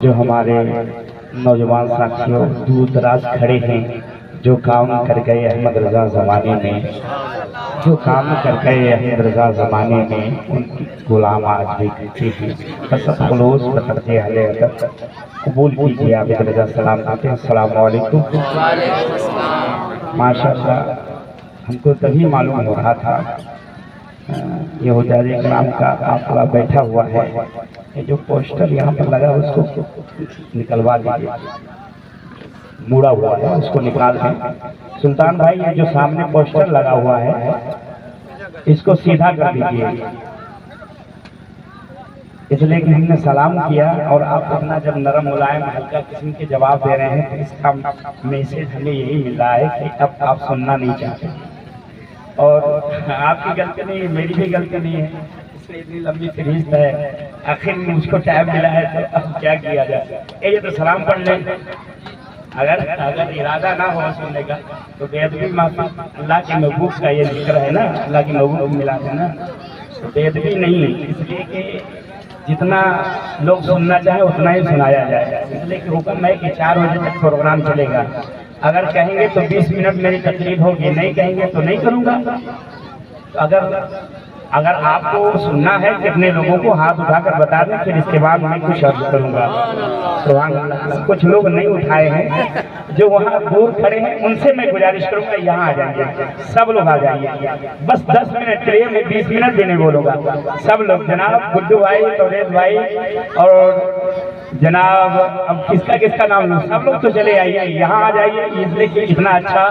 जो हमारे नौजवान साथियों दूर दराज खड़े हैं, जो काम कर गए अहमद रजा ज़माने में, जो काम कर गए अहमद रजा ज़माने में, उनकी गुलाम आज भी करते हैं। बस खलूस बतरते अहले अदब कबूल कीजिए। आबिद रजा सलाम कहते हैं, अस्सलाम वालेकुम। माशाअल्लाह, हमको तभी मालूम हो रहा था ये हुज्जाज इकराम का काफिला बैठा हुआ है। ये जो पोस्टर यहाँ पर लगा उसको निकलवा दीजिए, मुड़ा हुआ है उसको निकाल दें। सुल्तान भाई, ये जो सामने पोस्टर लगा हुआ है इसको सीधा कर दीजिए, इसलिए कि हमने सलाम किया और आप अपना जब नरम मुलायम हल्का किस्म के जवाब दे रहे हैं तो इसका मैसेज हमें यही मिल रहा है कि अब आप सुनना नहीं चाहते। और आपकी गलती नहीं है, मेरी भी गलती नहीं है, इसलिए इतनी लंबी फहरिस्त है। आखिर में मुझको टाइम मिला है तो अब क्या किया जाए। ये तो सलाम पढ़ लें। अगर इरादा ना हो सुनने का तो बेअदबी माफी। अल्लाह के महबूब का ये जिक्र है ना, अल्लाह के महबूब को मिला है ना, तो बेअदबी नहीं, इसलिए कि जितना लोग सुनना चाहे उतना ही सुनाया जाए। इसलिए कि हुक्म है कि 4 बजे तक प्रोग्राम चलेगा। अगर कहेंगे तो 20 मिनट मेरी तकलीफ होगी, नहीं कहेंगे तो नहीं करूँगा। तो अगर आपको सुनना है कितने लोगों को हाथ उठाकर बता दें, फिर इसके बाद मैं कुछ अर्ज करूँगा। सुभान अल्लाह। कुछ लोग नहीं उठाए हैं, जो वहाँ दूर खड़े हैं उनसे मैं गुजारिश करूँगा यहाँ आ जाइए, सब लोग आ जाइए। बस 10 मिनट के लिए, मैं 20 मिनट भी नहीं बोलूँगा। सब लोग, जनाब गुड्डू भाई, तौरेद भाई और जनाब अब किसका किसका नाम लूँ, सब लोग तो चले आइए, यहाँ आ जाइए। इसलिए कि इतना अच्छा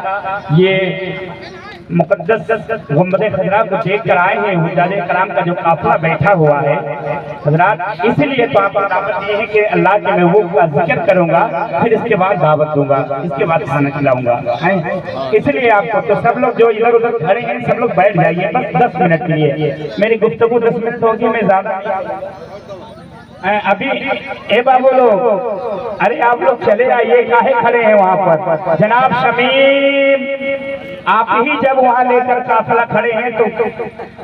ये मुकद्दस गुंबद खजरा को देख कर आए हैं। हुज्जाज इकराम का जो काफिला बैठा हुआ है हजरात, इसलिए तो आपको दावत ये है कि अल्लाह के महबूब का जिक्र करूंगा, फिर इसके बाद दावत दूंगा, इसके बाद खाना खिलाऊंगा। इसलिए आपको तो सब लोग जो इधर उधर खड़े हैं सब लोग बैठ जाइए, बस 10 मिनट के लिए। मेरी गुफ्तगू 10 मिनट होगी, मैं ज्यादा अभी ए बाबू लोग, अरे आप लोग चले आइए, काहे खड़े हैं वहाँ पर। जनाब शमीम, आप ही जब वहाँ लेकर काफिला खड़े हैं तो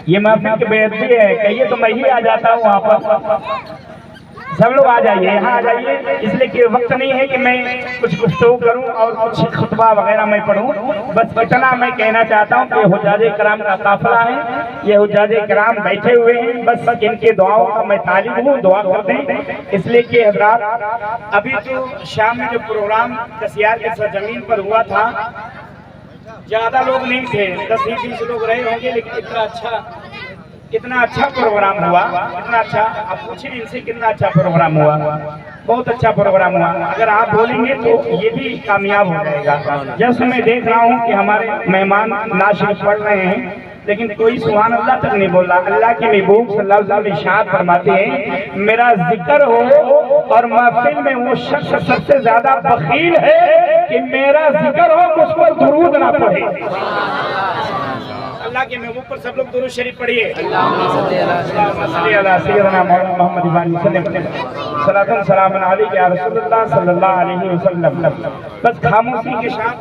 ये महफिल की बेइज्जती है, कहिए तो मैं ही आ जाता हूँ वहाँ पर। सब लोग आ जाइए, यहाँ आ जाइए, इसलिए कि वक्त नहीं है कि मैं कुछ गुफ्तगू करूँ और कुछ खुतबा वगैरह मैं पढ़ूँ। बस इतना मैं कहना चाहता हूँ कि हुज्जाज इकराम का काफिला है, ये हुज्जाज इकराम बैठे हुए हैं, बस इनके दुआओं का मैं तालिब हूँ, दुआ कर दें। इसलिए कि हजरात, अभी तो शाम में जो प्रोग्राम दसियार के सरजमीन पर हुआ था, ज्यादा लोग नहीं थे, 10-20 लोग रहे होंगे, लेकिन इतना अच्छा प्रोग्राम हुआ, इतना अच्छा। आप पूछिए इनसे कितना अच्छा प्रोग्राम हुआ, बहुत अच्छा प्रोग्राम हुआ। अगर आप बोलेंगे तो ये भी कामयाब हो जाएगा। जब मैं देख रहा हूँ कि हमारे मेहमान नाशिक पढ़ रहे हैं, लेकिन कोई सुभान अल्लाह तक नहीं बोल रहा। अल्लाह के महबूब सल्लल्लाहु अलैहि वसल्लम इरशाद फरमाते हैं, मेरा जिक्र हो और महफिल में वो शख्स सबसे ज्यादा बखील है कि मेरा जिक्र हो, मुझ पर दुरूद ना पढ़े। अल्लाह के महबूब पर सब लोग दुरूद शरीफ पढ़िए। बस खामोशी के साथ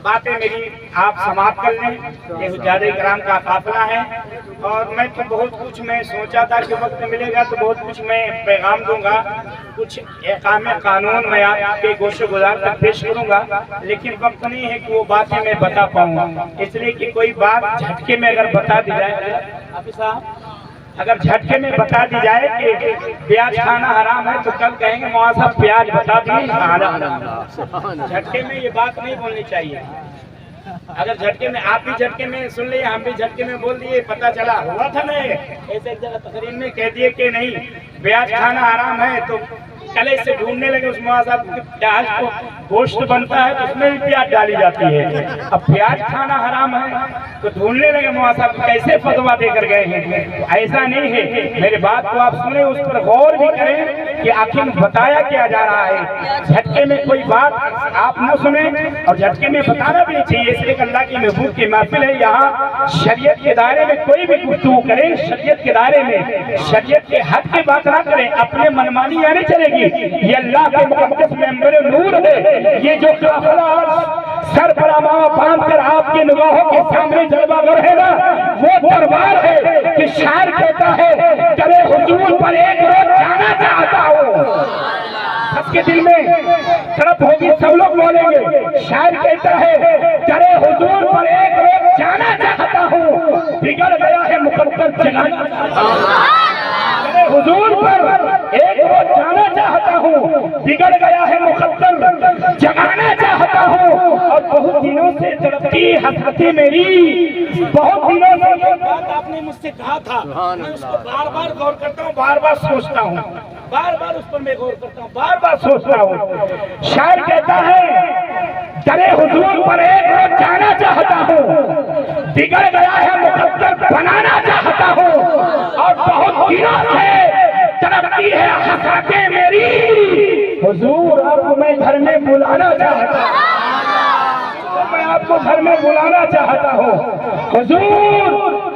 बातें मेरी आप समाप्त कर लें। ये हुज्जाज इकराम का काफिला है और मैं तो बहुत कुछ मैं सोचा था कि वक्त मिलेगा तो बहुत कुछ मैं पैगाम दूंगा, कुछ एकामे कानून मैं आपके गोशे गुजार तक पेश करूंगा, लेकिन वक्त नहीं है कि वो बातें मैं बता पाऊंगा। इसलिए कि कोई बात झटके में अगर बता दी जाए, हाफिज साहब, अगर झटके में बता दी जाए कि प्याज खाना हराम है तो कल कहेंगे मौलाना साहब प्याज बता दिए। झटके में ये बात नहीं बोलनी चाहिए। अगर झटके में, आप भी झटके में सुन लिए, हम भी झटके में बोल दिए, पता चला हुआ था ना ऐसे एक जगह तकरीर में कह दिए कि नहीं प्याज खाना हराम है, तो कले से ढूंढने लगे उस मौलाना साहब के प्याज को, गोश्त बनता है तो उसमें भी प्याज डाली जाती है, अब प्याज खाना हराम है तो ढूंढने लगे मौलाना साहब कैसे फतवा देकर गए हैं। ऐसा नहीं है, मेरे बात को आप सुने, उस पर गौर भी करें कि आखिर बताया क्या जा रहा है। झटके में कोई बात आप न सुने और झटके में बताना भी नहीं चाहिए। इसलिए अल्लाह की महबूब की महफिल है, यहाँ शरीयत के दायरे में कोई भी गुफ्तगू करे, शरीयत के दायरे में, शरीयत के हद की बात ना करें, अपने मनमानी नहीं चलेगी। ये अल्लाह के मुकद्दस मेंबर नूर है। ये जो काफिला सर पर अमामा बांध कर आपकी निगाहों के सामने जलवा है ना, वो दरबार है कि शायर कहता है, करे हुजूर पर एक रोज जाना चाहता हूँ। सबके दिल में तड़प होगी, सब लोग बोलेंगे। शायर कहता है तेरे हुजूर पर एक रोज जाना चाहता हूँ, बिगड़ गया है मुकद्दर जगाना। तेरे हुजूर पर एक रोज जाना चाहता हूँ, बिगड़ गया है मुकद्दर जगाना चाहता हूँ। और बहुत दिनों से तड़पती हसरतें मेरी, बहुत दिनों से ये बात आपने मुझसे कहा था, मैं उसको बार बार गौर करता हूँ, बार बार सोचता हूँ, बार बार उस पर मैं गौर करता हूँ, बार बार सोचता हूँ। शायर कहता है तेरे हुजूर पर एक रोज जाना चाहता हूँ, बिगड़ गया है मुकद्दर बनाना चाहता हूँ। और बहुत दिनों से तड़पती है हसरतें मेरी, हुजूर आपको मैं घर में बुलाना चाहता हूँ, मैं आपको घर में बुलाना चाहता हूँ, हुजूर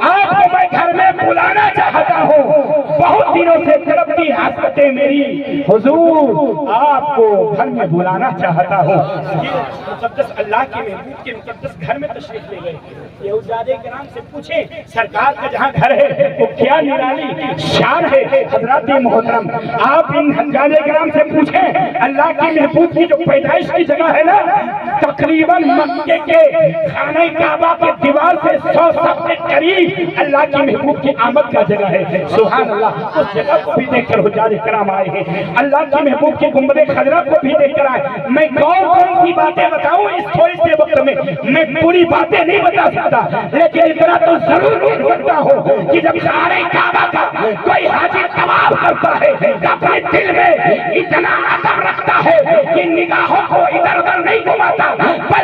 आपको मैं घर में बुलाना चाहता हूँ। बहुत दिनों से तड़पती हसरतें मेरी, हुजूर आपको घर में बुलाना चाहता हूँ। ये मुकद्दस अल्लाह के महबूब के मुकद्दस घर में तशरीफ ले गए। यहूजादे किराम से पूछे सरकार का जहाँ घर है वो क्या निराली शान है। हजरत मोहतरम आप इन हजारे किराम से पूछे अल्लाह की महबूब की जो पैदाइश की जगह है ना, तकरीबन मक्के के खाने काबा के दीवार से 100 सबसे करीब अल्लाह की महबूब की आमद का जगह है। सुभान अल्लाह। उस जगह को भी देखकर हुजारे किराम आए हैं, अल्लाह की महबूब के गुंबदे खजरा को भी देखकर आए। मैं कौन कौन सी बातें बताऊं इस थोड़ी से वक्त में, मैं पूरी बातें नहीं बता सकता, लेकिन इतना तो जरूर बोल सकता हूँ कि जब खाने काबा का कोई हाजी तवाफ करता है तो अपने दिल में इतना अदब रखता है कि निगाहों को इधर उधर नहीं घुमाता।